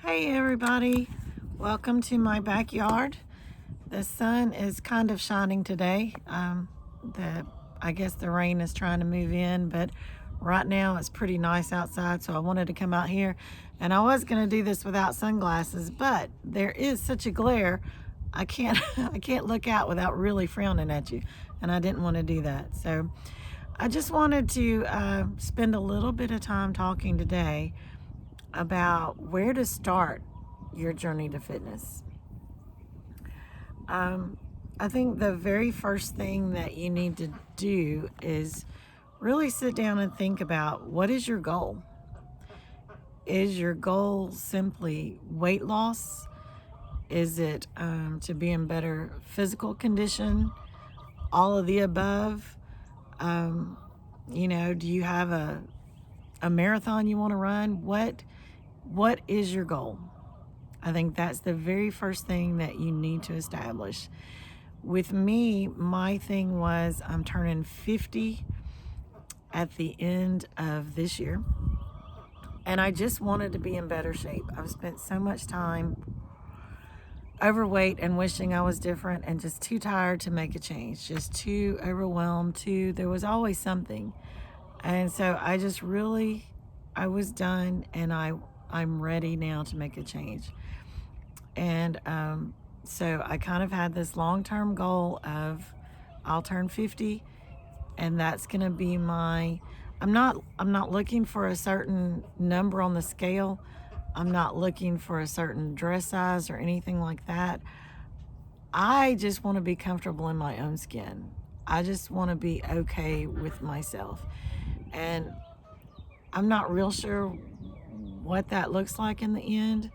Hey everybody, welcome to my backyard. The sun is kind of shining today. I guess the rain is trying to move in, but right now it's pretty nice outside, so I wanted to come out here. And I was going to do this without sunglasses, but there is such a glare, I can't I can't look out without really frowning at you, and I didn't want to do that. So I just wanted to spend a little bit of time talking today about where to start your journey to fitness. I think the very first thing that you need to do is really sit down and think about, what is your goal? Is your goal simply weight loss? Is it to be in better physical condition? All of the above? Do you have a marathon you want to run? What is your goal? I think that's the very first thing that you need to establish. With me, my thing was I'm turning 50 at the end of this year, and I just wanted to be in better shape. I've spent so much time overweight and wishing I was different and just too tired to make a change, just too overwhelmed, there was always something. And so I was done, and I'm ready now to make a change. And so I kind of had this long-term goal of, I'll turn 50, and that's going to be I'm not looking for a certain number on the scale. I'm not looking for a certain dress size or anything like that. I just want to be comfortable in my own skin. I just want to be okay with myself. And I'm not real sure what that looks like in the end.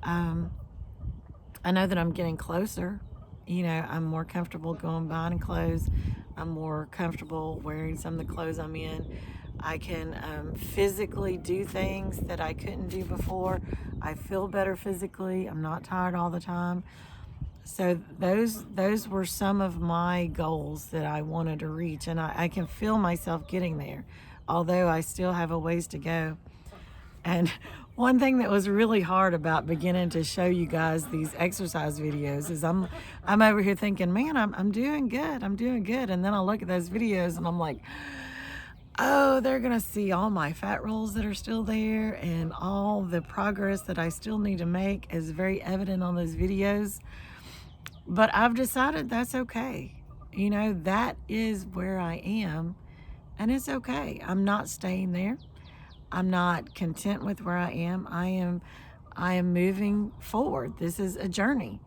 I know that I'm getting closer. I'm more comfortable going buying clothes. I'm more comfortable wearing some of the clothes I'm in. I can physically do things that I couldn't do before. I feel better physically. I'm not tired all the time. So those were some of my goals that I wanted to reach, and I can feel myself getting there, although I still have a ways to go. And one thing that was really hard about beginning to show you guys these exercise videos is I'm over here thinking, man, I'm doing good. I'm doing good. And then I look at those videos and I'm like, oh, they're going to see all my fat rolls that are still there, and all the progress that I still need to make is very evident on those videos. But I've decided that's okay. That is where I am, and it's okay. I'm not staying there. I'm not content with where I am. I am moving forward. This is a journey,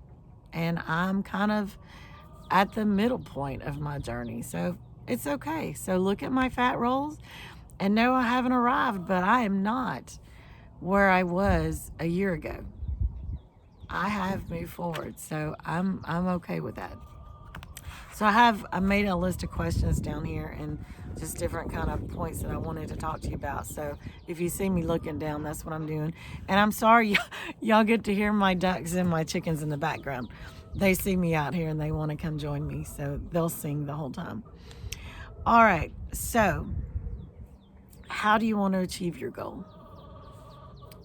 and I'm kind of at the middle point of my journey. So it's okay. So look at my fat rolls and know I haven't arrived, but I am not where I was a year ago. I have moved forward. So I'm okay with that. So I made a list of questions down here and just different kind of points that I wanted to talk to you about. So if you see me looking down, that's what I'm doing. And I'm sorry, y'all get to hear my ducks and my chickens in the background. They see me out here and they want to come join me, so they'll sing the whole time. All right, so how do you want to achieve your goal?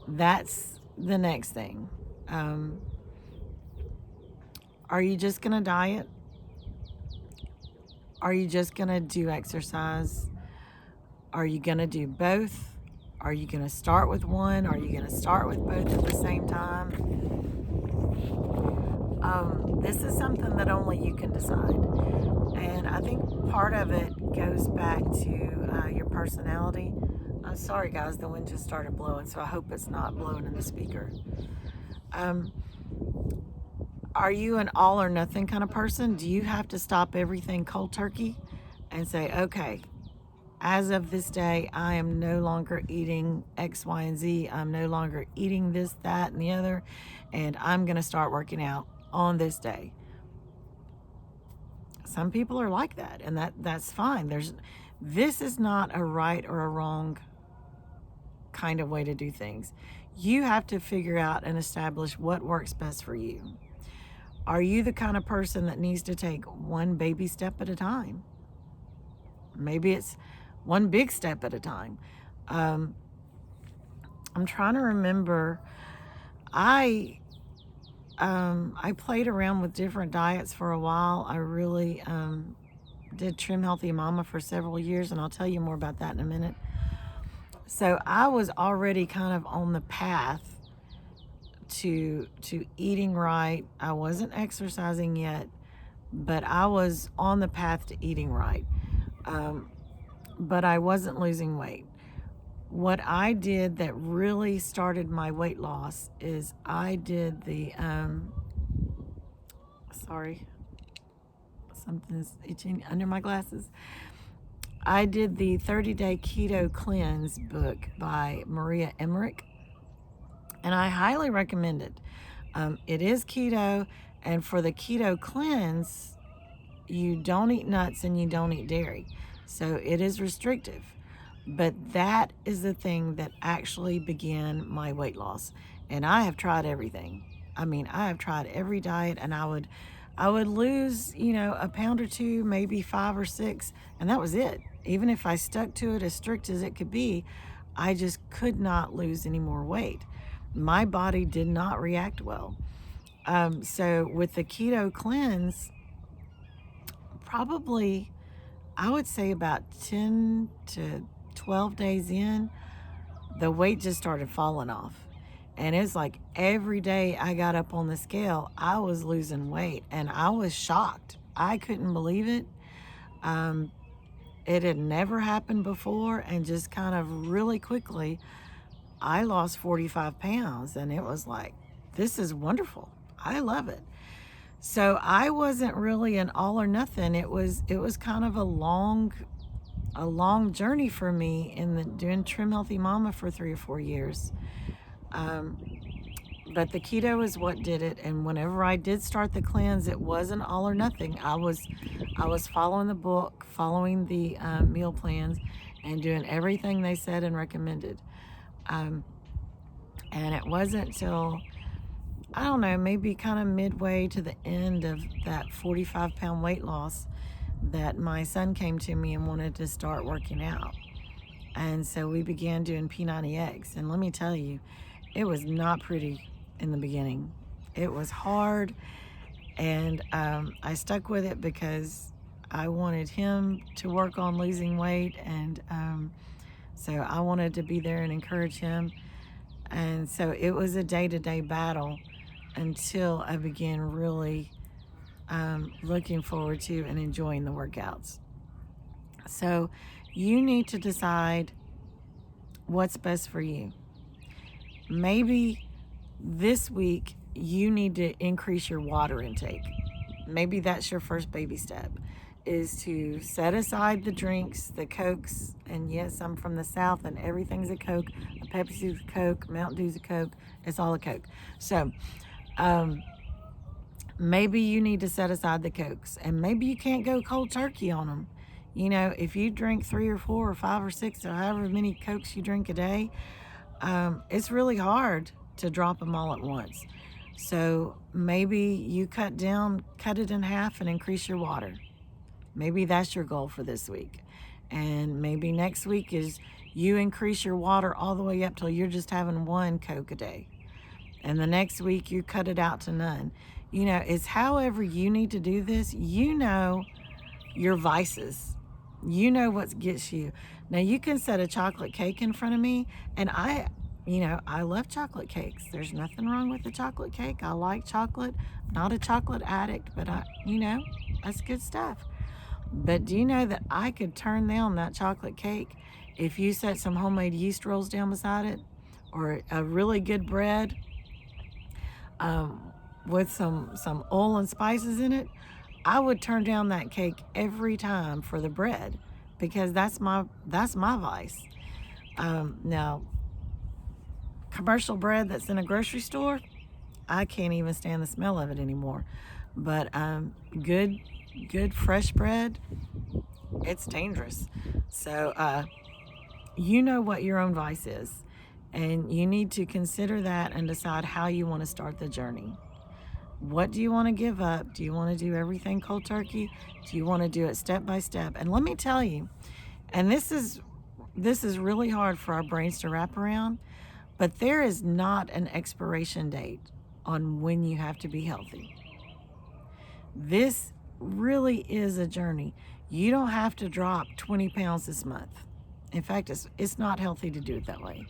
That's the next thing. Are you just going to diet? Are you just going to do exercise? Are you going to do both? Are you going to start with one? Are you going to start with both at the same time? This is something that only you can decide. And I think part of it goes back to your personality. I'm sorry, guys, the wind just started blowing, so I hope it's not blowing in the speaker. Are you an all or nothing kind of person? Do you have to stop everything cold turkey and say, okay, as of this day, I am no longer eating X, Y, and Z. I'm no longer eating this, that, and the other, and I'm going to start working out on this day? Some people are like that, and that's fine. This is not a right or a wrong kind of way to do things. You have to figure out and establish what works best for you. Are you the kind of person that needs to take one baby step at a time? Maybe it's one big step at a time. I'm trying to remember. I played around with different diets for a while. I really did Trim Healthy Mama for several years, and I'll tell you more about that in a minute. So I was already kind of on the path to eating right. I wasn't exercising yet, but I was on the path to eating right. But I wasn't losing weight. What I did that really started my weight loss is I did the sorry, something's itching under my glasses. I did the 30-day keto cleanse book by Maria Emmerich, and I highly recommend it. It is keto, and for the keto cleanse, you don't eat nuts and you don't eat dairy. So it is restrictive. But that is the thing that actually began my weight loss. And I have tried everything. I mean, I have tried every diet, and I would lose, a pound or two, maybe 5 or 6, and that was it. Even if I stuck to it as strict as it could be, I just could not lose any more weight. My body did not react well. So with the keto cleanse, probably I would say about 10 to 12 days in, the weight just started falling off. And it's like every day I got up on the scale, I was losing weight, and I was shocked. I couldn't believe it. It had never happened before, and just kind of really quickly, I lost 45 pounds, and it was like, this is wonderful. I love it. So I wasn't really an all or nothing. It was kind of a long journey for me doing Trim Healthy Mama for 3 or 4 years. But the keto is what did it. And whenever I did start the cleanse, it wasn't all or nothing. I was following the book, following the meal plans, and doing everything they said and recommended. And it wasn't till, I don't know, maybe kind of midway to the end of that 45-pound weight loss that my son came to me and wanted to start working out. And so we began doing P90X. And let me tell you, it was not pretty in the beginning. It was hard. And I stuck with it because I wanted him to work on losing weight. And so I wanted to be there and encourage him. And so it was a day-to-day battle until I began really looking forward to and enjoying the workouts. So you need to decide what's best for you. Maybe this week you need to increase your water intake. Maybe that's your first baby step, is to set aside the drinks, the Cokes, and yes, I'm from the South and everything's a Coke. A Pepsi's a Coke, Mountain Dew's a Coke, it's all a Coke. So maybe you need to set aside the Cokes, and maybe you can't go cold turkey on them. If you drink 3 or 4 or 5 or 6 or however many Cokes you drink a day, it's really hard to drop them all at once. So maybe you cut it in half and increase your water. Maybe that's your goal for this week. And maybe next week is you increase your water all the way up till you're just having 1 Coke a day. And the next week you cut it out to none. It's however you need to do this. Your vices. What gets you. Now you can set a chocolate cake in front of me, and I love chocolate cakes. There's nothing wrong with the chocolate cake. I like chocolate. I'm not a chocolate addict, but that's good stuff. But do you know that I could turn down that chocolate cake if you set some homemade yeast rolls down beside it, or a really good bread with some oil and spices in it? I would turn down that cake every time for the bread, because that's my vice. Now, commercial bread that's in a grocery store, I can't even stand the smell of it anymore. But good fresh bread, it's dangerous. So you know what your own vice is, and you need to consider that and decide how you want to start the journey. What do you want to give up? Do you want to do everything cold turkey? Do you want to do it step by step? And let me tell you, and this is really hard for our brains to wrap around, But there is not an expiration date on when you have to be healthy. This really is a journey. You don't have to drop 20 pounds this month. In fact, it's not healthy to do it that way.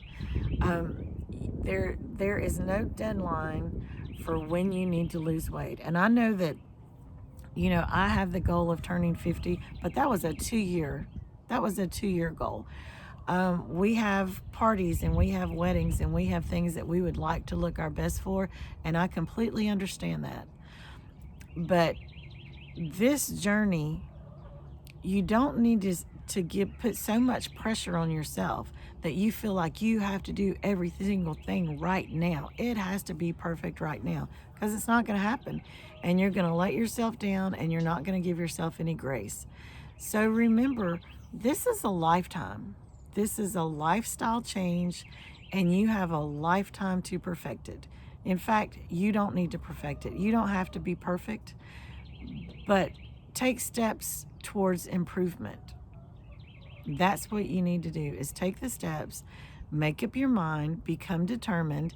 There is no deadline for when you need to lose weight. And I know that, I have the goal of turning 50, but that was a 2-year goal. We have parties and we have weddings and we have things that we would like to look our best for, and I completely understand that. But this journey, you don't need to put so much pressure on yourself that you feel like you have to do every single thing right now. It has to be perfect right now, because it's not going to happen, and you're going to let yourself down, and you're not going to give yourself any grace. So remember, this is a lifetime. This is a lifestyle change, and you have a lifetime to perfect it. In fact, you don't need to perfect it. You don't have to be perfect, but take steps towards improvement. That's what you need to do, is take the steps, make up your mind, become determined,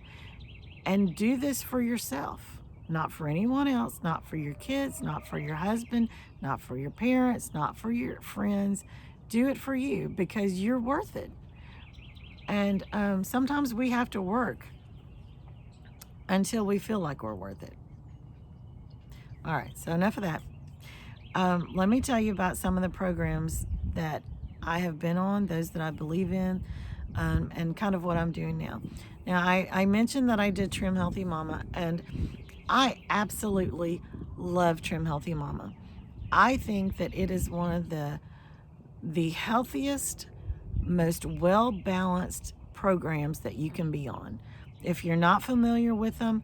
and do this for yourself. Not for anyone else, not for your kids, not for your husband, not for your parents, not for your friends. Do it for you, because you're worth it. And sometimes we have to work until we feel like we're worth it. All right, so enough of that. Let me tell you about some of the programs that I have been on, those that I believe in, and kind of what I'm doing now. Now, I mentioned that I did Trim Healthy Mama, and I absolutely love Trim Healthy Mama. I think that it is one of the healthiest, most well-balanced programs that you can be on. If you're not familiar with them,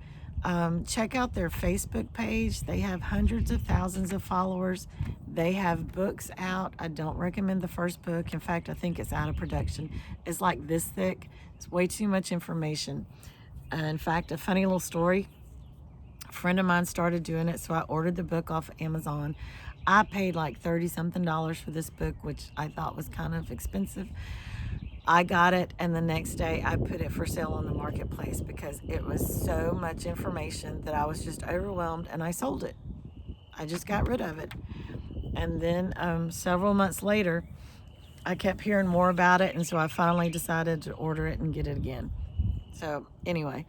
check out their Facebook page. They have hundreds of thousands of followers. They have books out. I don't recommend the first book. In fact, I think it's out of production. It's like this thick. It's way too much information. In fact, a funny little story. A friend of mine started doing it, so I ordered the book off Amazon. I paid like $30-something for this book, which I thought was kind of expensive. I got it, and the next day I put it for sale on the marketplace because it was so much information that I was just overwhelmed, and I sold it. I just got rid of it. And then several months later, I kept hearing more about it, and so I finally decided to order it and get it again. So anyway,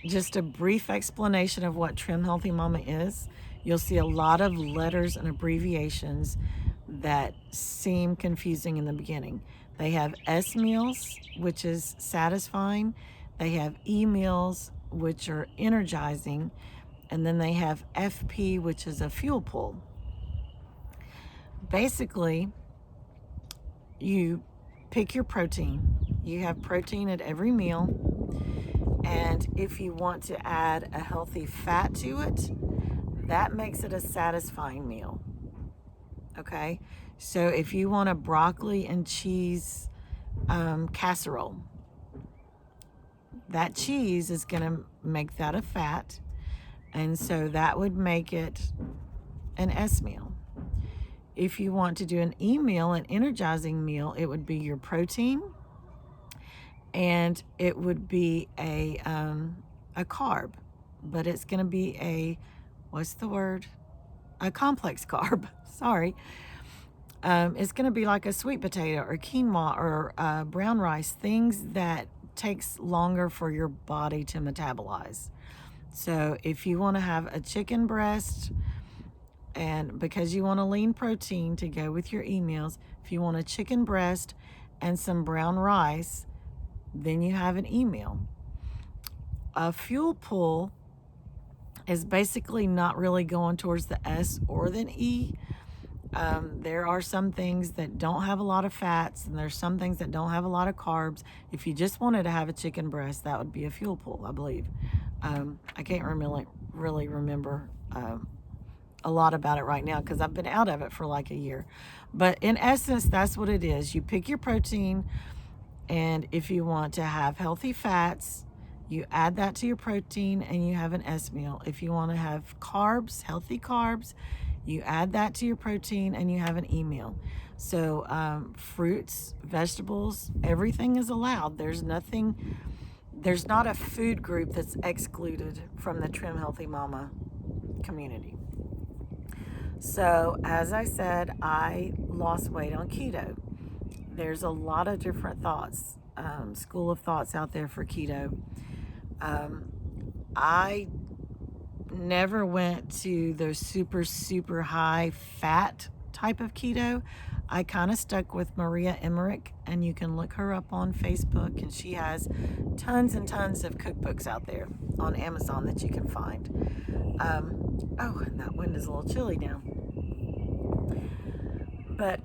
just a brief explanation of what Trim Healthy Mama is. You'll see a lot of letters and abbreviations that seem confusing in the beginning. They have S meals, which is satisfying. They have E meals, which are energizing. And then they have FP, which is a fuel pull. Basically, you pick your protein. You have protein at every meal. And if you want to add a healthy fat to it, that makes it a satisfying meal. Okay? So if you want a broccoli and cheese casserole, that cheese is going to make that a fat. And so that would make it an S meal. If you want to do an E meal, an energizing meal, it would be your protein, and it would be a carb, but it's going to be a complex carb. Sorry. It's going to be like a sweet potato or quinoa or brown rice, things that takes longer for your body to metabolize. So if you want to have a chicken breast, and because you want a lean protein to go with your e-meals, if you want a chicken breast and some brown rice, then you have an e-meal. A fuel pull is basically not really going towards the S or the E. There are some things that don't have a lot of fats, and there's some things that don't have a lot of carbs. If you just wanted to have a chicken breast, that would be a fuel pull, I believe. I can't really remember a lot about it right now because I've been out of it for like a year. But in essence, that's what it is. You pick your protein, and if you want to have healthy fats, you add that to your protein and you have an S meal. If you want to have carbs, healthy carbs, you add that to your protein and you have an E meal. So fruits, vegetables, everything is allowed. There's not a food group that's excluded from the Trim Healthy Mama community. So as I said, I lost weight on keto. There's a lot of different thoughts, school of thoughts out there for keto. I never went to the super, super high fat type of keto. I kind of stuck with Maria Emmerich, and you can look her up on Facebook, and she has tons and tons of cookbooks out there on Amazon that you can find. Oh, and that wind is a little chilly now. But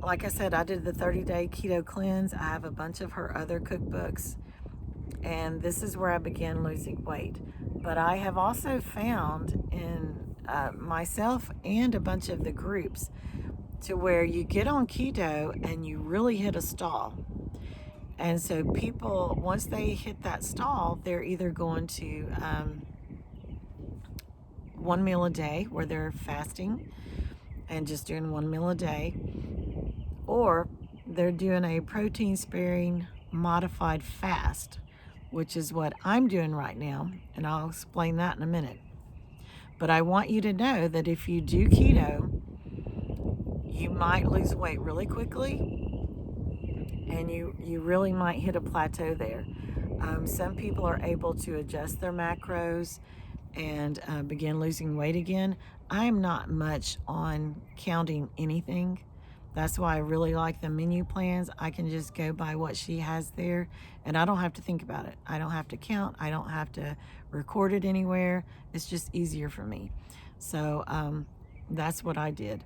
like I said, I did the 30-day keto cleanse. I have a bunch of her other cookbooks, and this is where I began losing weight. But I have also found in myself and a bunch of the groups to where you get on keto and you really hit a stall. And so people, once they hit that stall, they're either going to one meal a day where they're fasting and just doing one meal a day, or they're doing a protein sparing modified fast, which is what I'm doing right now, and I'll explain that in a minute. But I want you to know that if you do keto, you might lose weight really quickly, and you really might hit a plateau there. Some people are able to adjust their macros and begin losing weight again. I'm not much on counting anything. That's why I really like the menu plans. I can just go by what she has there, and I don't have to think about it. I don't have to count. I don't have to record it anywhere. It's just easier for me. So that's what I did.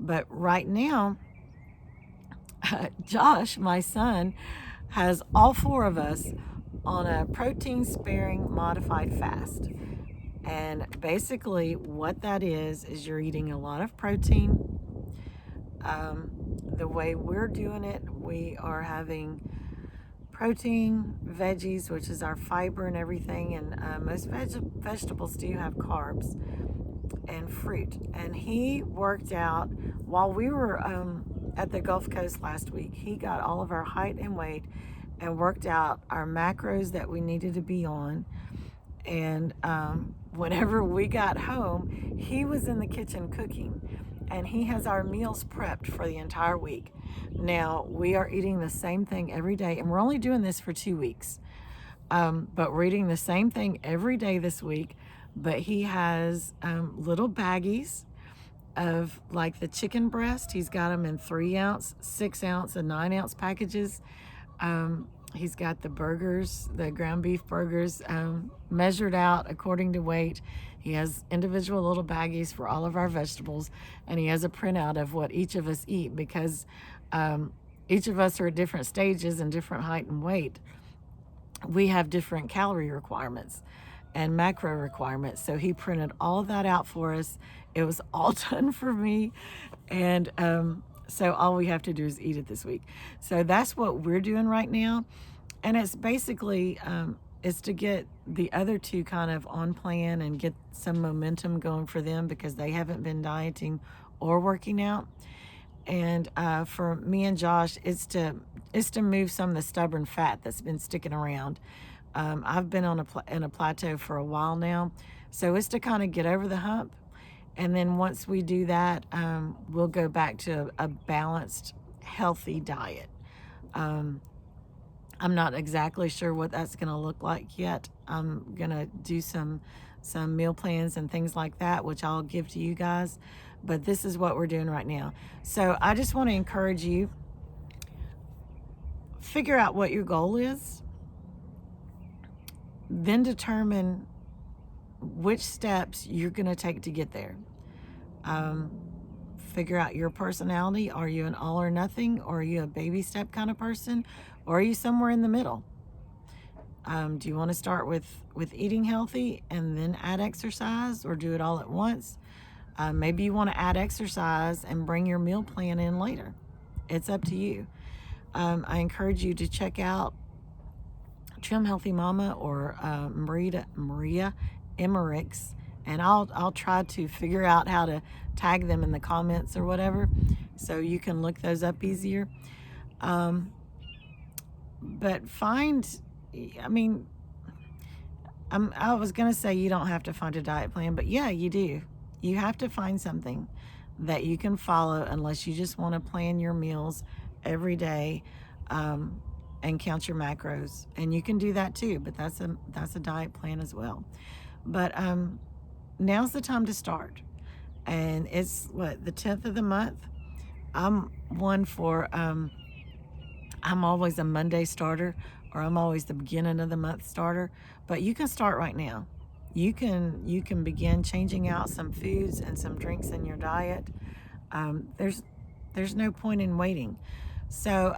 But right now, Josh, my son, has all four of us on a protein sparing modified fast. And basically what that is you're eating a lot of protein. The way we're doing it, we are having protein, veggies, which is our fiber and everything, and most vegetables do have carbs, and fruit. And he worked out while we were at the Gulf Coast last week. He got all of our height and weight and worked out our macros that we needed to be on. And whenever we got home, he was in the kitchen cooking, and he has our meals prepped for the entire week. Now, we are eating the same thing every day, and we're only doing this for 2 weeks. But we're eating the same thing every day this week. But he has little baggies of like the chicken breast. He's got them in 3-ounce, 6-ounce, and 9-ounce packages. He's got the burgers, the ground beef burgers, measured out according to weight. He has individual little baggies for all of our vegetables, and he has a printout of what each of us eat, because each of us are at different stages and different height and weight. We have different calorie requirements and macro requirements. So he printed all of that out for us. It was all done for me. And so all we have to do is eat it this week. So that's what we're doing right now. And it's basically, it's to get the other two kind of on plan and get some momentum going for them, because they haven't been dieting or working out. And for me and Josh, it's to move some of the stubborn fat that's been sticking around. I've been in a plateau for a while now, so it's to kind of get over the hump. And then once we do that, we'll go back to a balanced, healthy diet. I'm not exactly sure what that's going to look like yet. I'm going to do some meal plans and things like that, which I'll give to you guys. But this is what we're doing right now. So I just want to encourage you, figure out what your goal is, then determine which steps you're going to take to get there. Figure out your personality. Are you an all or nothing, or are you a baby step kind of person, or are you somewhere in the middle? Do you want to start with eating healthy and then add exercise, or do it all at once? Maybe you want to add exercise and bring your meal plan in later. It's up to you. I encourage you to check out Trim Healthy Mama or Maria Emmerich's, and I'll try to figure out how to tag them in the comments or whatever, so you can look those up easier. Um, but find, I mean, I was going to say you don't have to find a diet plan, but yeah, you do. You have to find something that you can follow unless you just want to plan your meals every day, and count your macros. And you can do that too, but that's a diet plan as well. But now's the time to start. And it's what, the 10th of the month. I'm one for I'm always a Monday starter, or I'm always the beginning of the month starter, but you can start right now. You can begin changing out some foods and some drinks in your diet. There's no point in waiting. So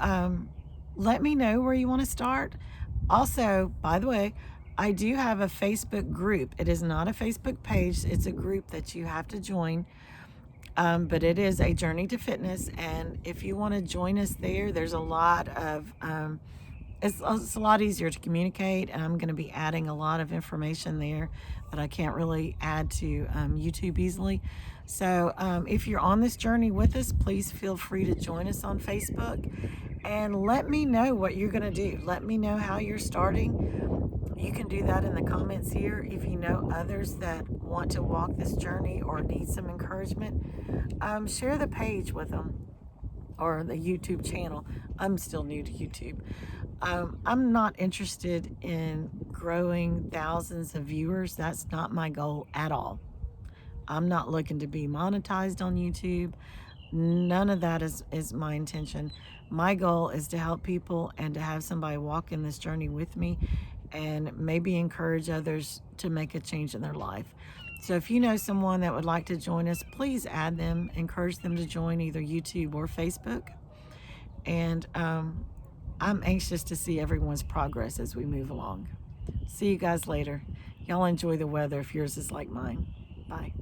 let me know where you want to start. Also, by the way, I do have a Facebook group. It is not a Facebook page. It's a group that you have to join. But it is a journey to fitness, and if you want to join us there, there's a lot of it's a lot easier to communicate, and I'm going to be adding a lot of information there that I can't really add to YouTube easily. So if you're on this journey with us, please feel free to join us on Facebook, and let me know what you're going to do. Let me know how you're starting. You can do that in the comments here. If you know others that want to walk this journey or need some encouragement, share the page with them, or the YouTube channel. I'm still new to YouTube. I'm not interested in growing thousands of viewers. That's not my goal at all. I'm not looking to be monetized on YouTube. None of that is my intention. My goal is to help people and to have somebody walk in this journey with me, and maybe encourage others to make a change in their life. So if you know someone that would like to join us, please add them, encourage them to join either YouTube or Facebook. And I'm anxious to see everyone's progress as we move along. See you guys later. Y'all enjoy the weather if yours is like mine. Bye.